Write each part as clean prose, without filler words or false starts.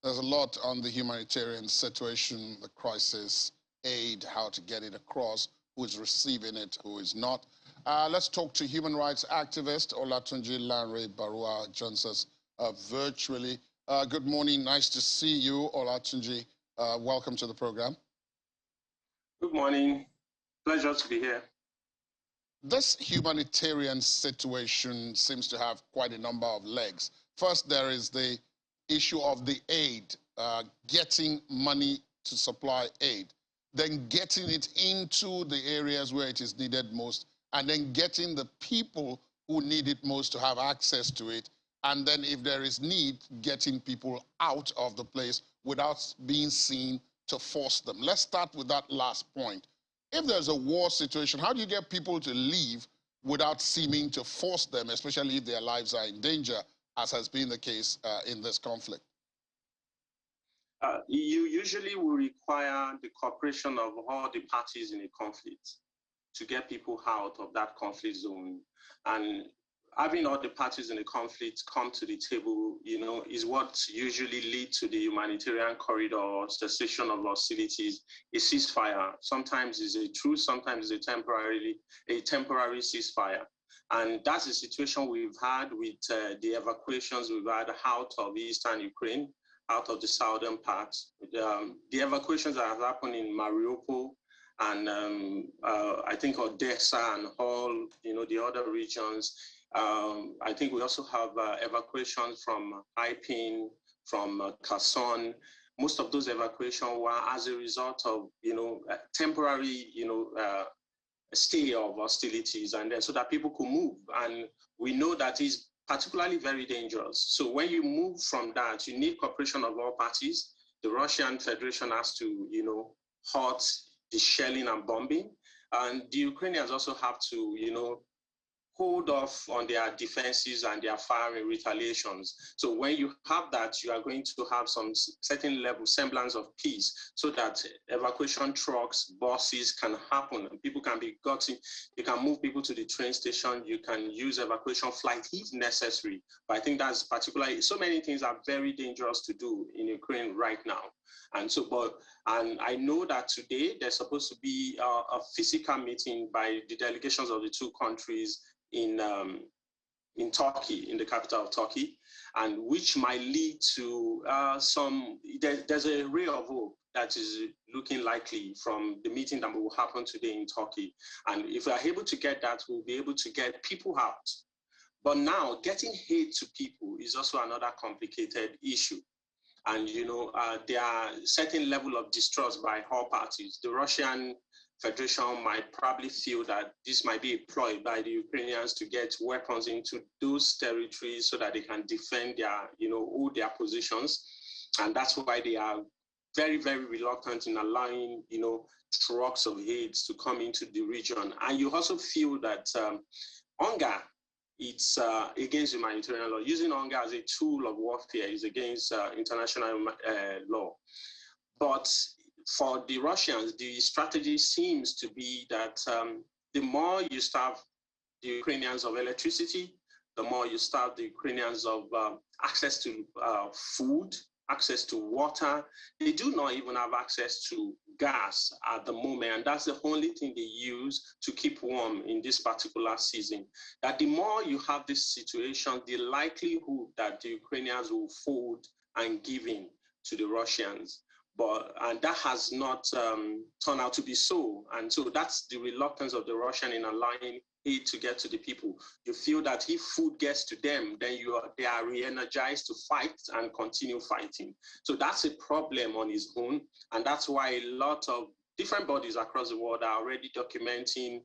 There's a lot on the humanitarian situation, the crisis, aid, how to get it across, who is receiving it, who is not. Let's talk to human rights activist Olatunji Lanre Barua, joins us virtually. Good morning, nice to see you, Olatunji. Welcome to the program. Good morning, pleasure to be here. This humanitarian situation seems to have quite a number of legs. First, there is the issue of the aid, getting money to supply aid, then getting it into the areas where it is needed most, and then getting the people who need it most to have access to it, and then if there is need, getting people out of the place without being seen to force them. Let's start with that last point. If there's a war situation, how do you get people to leave without seeming to force them, especially if their lives are in danger, as has been the case in this conflict? You usually will require the cooperation of all the parties in a conflict to get people out of that conflict zone. And having all the parties in the conflict come to the table, is what usually leads to the humanitarian corridor, cessation of hostilities, a ceasefire. Sometimes it's a truce, sometimes it's a temporary ceasefire. And that's the situation we've had with the evacuations we've had out of eastern Ukraine, out of the southern parts. The evacuations that have happened in Mariupol and I think Odessa and all, the other regions. I think we also have evacuations from Irpin, from Kherson. Most of those evacuations were as a result of, temporary, stay of hostilities, and then so that people could move. And we know that is particularly very dangerous. So when you move from that, you need cooperation of all parties. The Russian Federation has to, halt the shelling and bombing. And the Ukrainians also have to, hold off on their defenses and their firing retaliations. So when you have that, you are going to have some certain level semblance of peace so that evacuation trucks, buses can happen and people can be gotten. You can move people to the train station. You can use evacuation flight if necessary. But I think that's particularly, so many things are very dangerous to do in Ukraine right now. And I know that today there's supposed to be a physical meeting by the delegations of the two countries in Turkey, in the capital of Turkey, and which might lead to there's a ray of hope that is looking likely from the meeting that will happen today in Turkey. And if we are able to get that, we'll be able to get people out. But now getting aid to people is also another complicated issue. And, there are certain level of distrust by all parties. The Russian Federation might probably feel that this might be a ploy by the Ukrainians to get weapons into those territories so that they can defend their, hold their positions. And that's why they are very, very reluctant in allowing, trucks of aid to come into the region. And you also feel that hunger, it's against humanitarian law. Using hunger as a tool of warfare is against international law. But for the Russians, the strategy seems to be that the more you starve the Ukrainians of electricity, the more you starve the Ukrainians of access to food, access to water. They do not even have access to gas at the moment, and that's the only thing they use to keep warm in this particular season. That the more you have this situation, the likelihood that the Ukrainians will fold and give in to the Russians. And that has not turned out to be so. And so that's the reluctance of the Russian in allowing aid to get to the people. You feel that if food gets to them, then they are re-energized to fight and continue fighting. So that's a problem on its own. And that's why a lot of different bodies across the world are already documenting,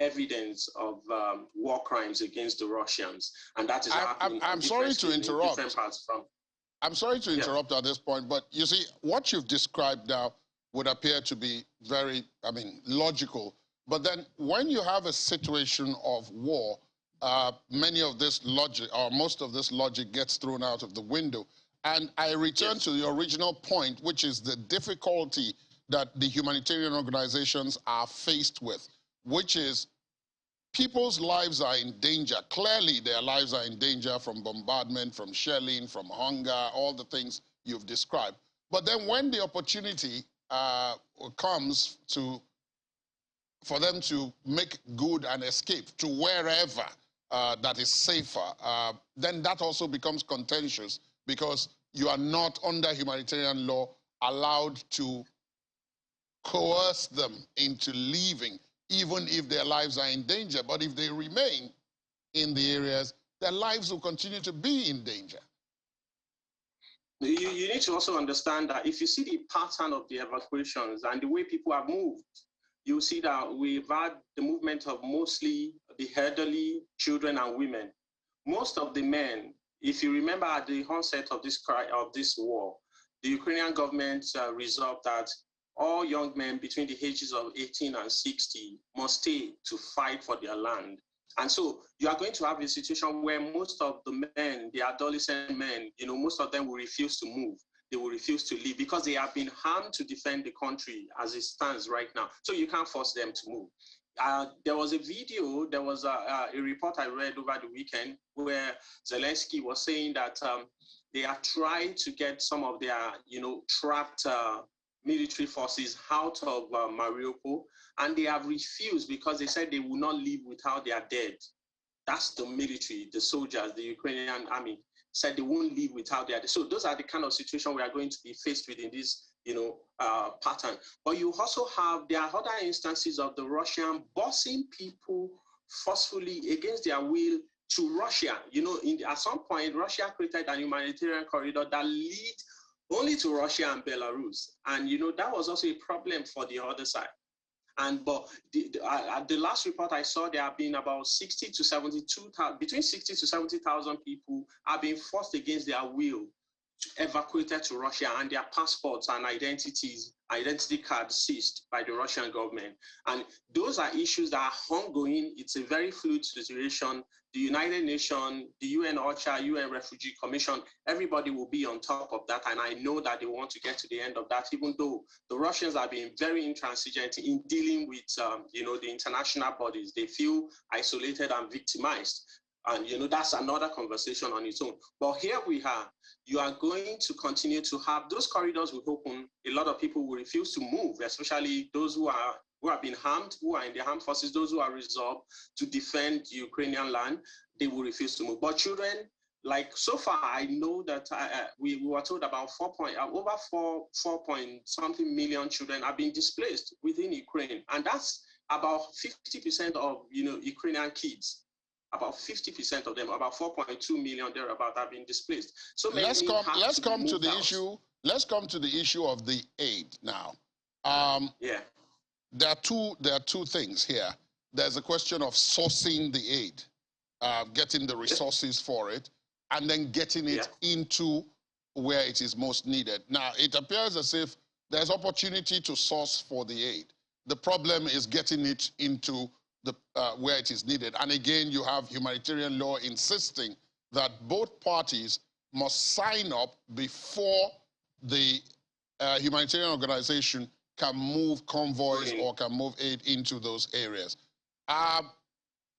evidence of war crimes against the Russians. And that is happening. I'm sorry to interrupt. Different parts from. I'm sorry to interrupt at this point, but you see, what you've described now would appear to be very, logical. But then when you have a situation of war, many of this logic, or most of this logic gets thrown out of the window. And I return to the original point, which is the difficulty that the humanitarian organizations are faced with, which is people's lives are in danger. Clearly, their lives are in danger from bombardment, from shelling, from hunger, all the things you've described. But then when the opportunity comes for them to make good and escape to wherever that is safer, then that also becomes contentious because you are not under humanitarian law allowed to coerce them into leaving, even if their lives are in danger. But if they remain in the areas, their lives will continue to be in danger. You need to also understand that if you see the pattern of the evacuations and the way people have moved, you see that we've had the movement of mostly the elderly, children, and women. Most of the men, if you remember at the onset of this war, the Ukrainian government resolved that all young men between the ages of 18 and 60 must stay to fight for their land. And so you are going to have a situation where most of the men, the adolescent men, most of them will refuse to move. They will refuse to leave because they have been harmed to defend the country as it stands right now. So you can't force them to move. There was a video, there was a report I read over the weekend where Zelensky was saying that they are trying to get some of their, trapped military forces out of Mariupol, and they have refused because they said they will not leave without their dead. That's the military, the soldiers, the Ukrainian army said they won't leave without their dead. So those are the kind of situation we are going to be faced with in this, pattern. But you also there are other instances of the Russian bossing people forcefully against their will to Russia. At some point, Russia created an humanitarian corridor that leads only to Russia and Belarus. And, that was also a problem for the other side. But the last report I saw, there have been about 60 to 72,000, between 60 to 70,000 people have been forced against their will evacuated to Russia, and their passports and identity cards seized by the Russian government. And those are issues that are ongoing. It's a very fluid situation. The United Nations, the UN OCHA, UN Refugee Commission, everybody will be on top of that. And I know that they want to get to the end of that, even though the Russians are being very intransigent in dealing with, the international bodies. They feel isolated and victimized. And, that's another conversation on its own. But here we are. You are going to continue to have those corridors will open. A lot of people will refuse to move, especially those who have been harmed, who are in the armed forces, those who are resolved to defend Ukrainian land. They will refuse to move. But children, like so far, I know that we were told about over 4 point something million children have been displaced within Ukraine, and that's about 50% of Ukrainian kids. About 50% of them, about 4.2 million thereabout, have been displaced. So let's come to the issue. Let's come to the issue of the aid now. There are two things here. There's a question of sourcing the aid, getting the resources for it, and then getting it into where it is most needed. Now, it appears as if there's opportunity to source for the aid. The problem is getting it into where it is needed. And again, you have humanitarian law insisting that both parties must sign up before the humanitarian organization can move convoys or can move aid into those areas.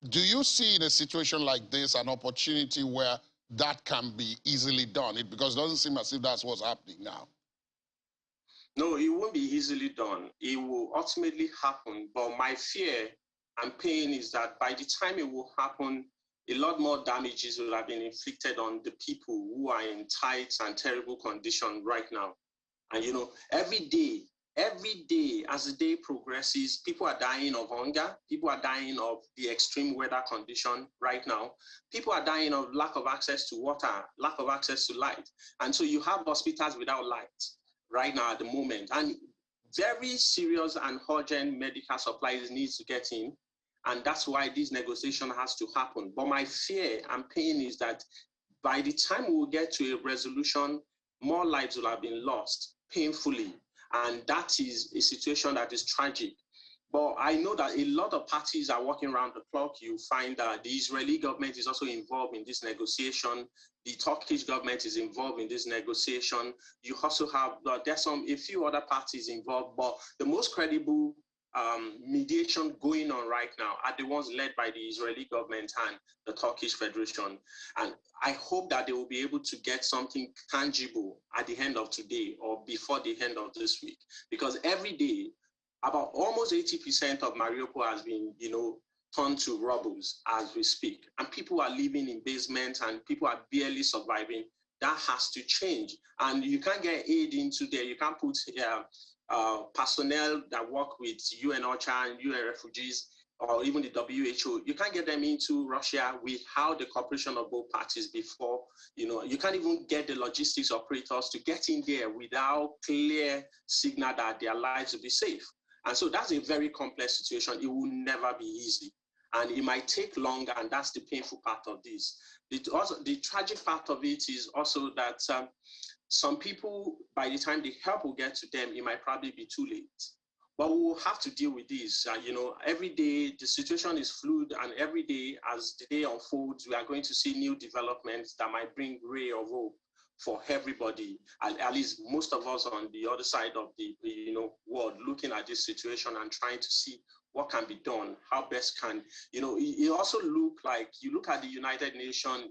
Do you see in a situation like this an opportunity where that can be easily done? Because it doesn't seem as if that's what's happening now. No, it won't be easily done. It will ultimately happen. But my fear and pain is that by the time it will happen, a lot more damages will have been inflicted on the people who are in tight and terrible condition right now. And every day as the day progresses, people are dying of hunger. People are dying of the extreme weather condition right now. People are dying of lack of access to water, lack of access to light. And so you have hospitals without light right now at the moment. And very serious and urgent medical supplies needs to get in. And that's why this negotiation has to happen. But my fear and pain is that by the time we will get to a resolution, more lives will have been lost painfully. And that is a situation that is tragic. But I know that a lot of parties are working around the clock. You find that the Israeli government is also involved in this negotiation. The Turkish government is involved in this negotiation. You also have, there's a few other parties involved, but the most credible mediation going on right now are the ones led by the Israeli government and the Turkish Federation. And I hope that they will be able to get something tangible at the end of today or before the end of this week. Because every day, about almost 80% of Mariupol has been, turned to rubble as we speak. And people are living in basements and people are barely surviving. That has to change. And you can't get aid into there. You can't put personnel that work with UN OCHA and UN refugees or even the WHO. You can't get them into Russia without the cooperation of both parties before, you can't even get the logistics operators to get in there without clear signal that their lives will be safe. And so that's a very complex situation. It will never be easy. And it might take longer, and that's the painful part of this. The tragic part of it is also that some people, by the time the help will get to them, it might probably be too late. But we will have to deal with this. Every day the situation is fluid, and every day as the day unfolds, we are going to see new developments that might bring ray of hope for everybody, at least most of us on the other side of the world, looking at this situation and trying to see what can be done, how best can, it also look like, you look at the United Nations,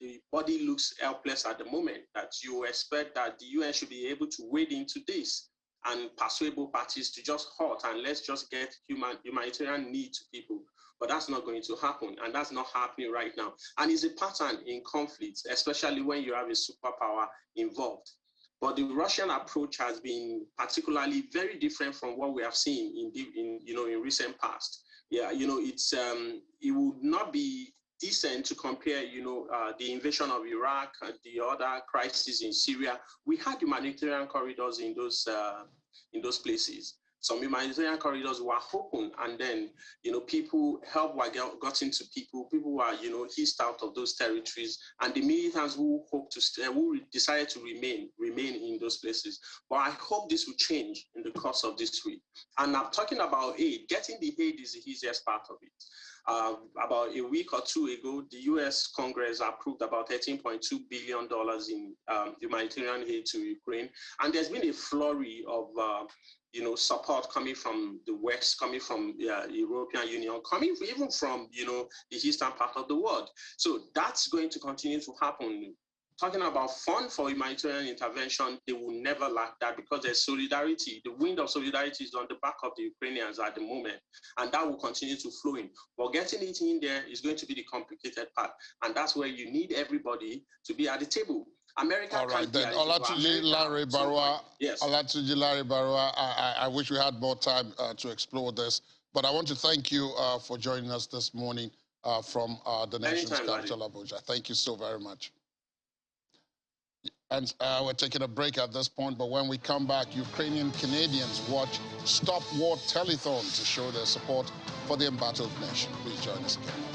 the body looks helpless at the moment, that you expect that the UN should be able to wade into this and persuade both parties to just halt and let's just get humanitarian need to people. But that's not going to happen, and that's not happening right now. And it's a pattern in conflicts, especially when you have a superpower involved. But the Russian approach has been particularly very different from what we have seen in recent past. Yeah, it would not be decent to compare, the invasion of Iraq, the other crises in Syria. We had humanitarian corridors in those places. Some humanitarian corridors were open, and then, help were got into people. People were, hissed out of those territories, and the militants who decided to remain in those places. But I hope this will change in the course of this week. And I'm talking about aid. Getting the aid is the easiest part of it. About a week or two ago, the U.S. Congress approved about $13.2 billion in humanitarian aid to Ukraine, and there's been a flurry of support coming from the West, coming from the European Union, coming even from, the eastern part of the world. So that's going to continue to happen. Talking about fund for humanitarian intervention, they will never lack that because there's solidarity. The wind of solidarity is on the back of the Ukrainians at the moment, and that will continue to flow in. But getting it in there is going to be the complicated part, and that's where you need everybody to be at the table. America. All right, then. Olatunji Larry Barua. Yes. Olatunji Larry Barua. I wish we had more time to explore this, but I want to thank you for joining us this morning from the nation's capital, Abuja. Thank you so very much. And we're taking a break at this point, but when we come back, Ukrainian Canadians watch Stop War Telethon to show their support for the embattled nation. Please join us again.